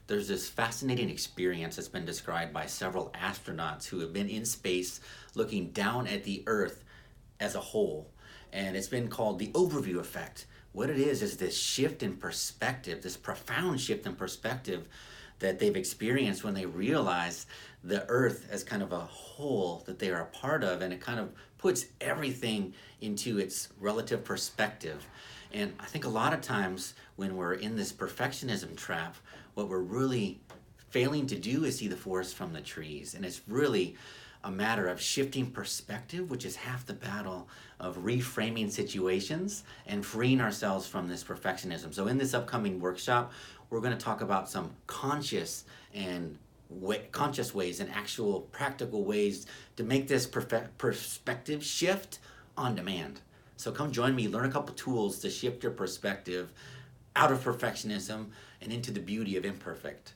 there's this fascinating experience that's been described by several astronauts who have been in space looking down at the Earth as a whole. And it's been called the overview effect. What it is this shift in perspective, this profound shift in perspective that they've experienced when they realize the Earth as kind of a whole that they are a part of, and it kind of puts everything into its relative perspective. And I think a lot of times when we're in this perfectionism trap, what we're really failing to do is see the forest from the trees. And it's really a matter of shifting perspective, which is half the battle of reframing situations and freeing ourselves from this perfectionism. So in this upcoming workshop, we're going to talk about some conscious ways and actual practical ways to make this perspective shift on demand. So come join me, learn a couple tools to shift your perspective out of perfectionism and into the beauty of imperfect.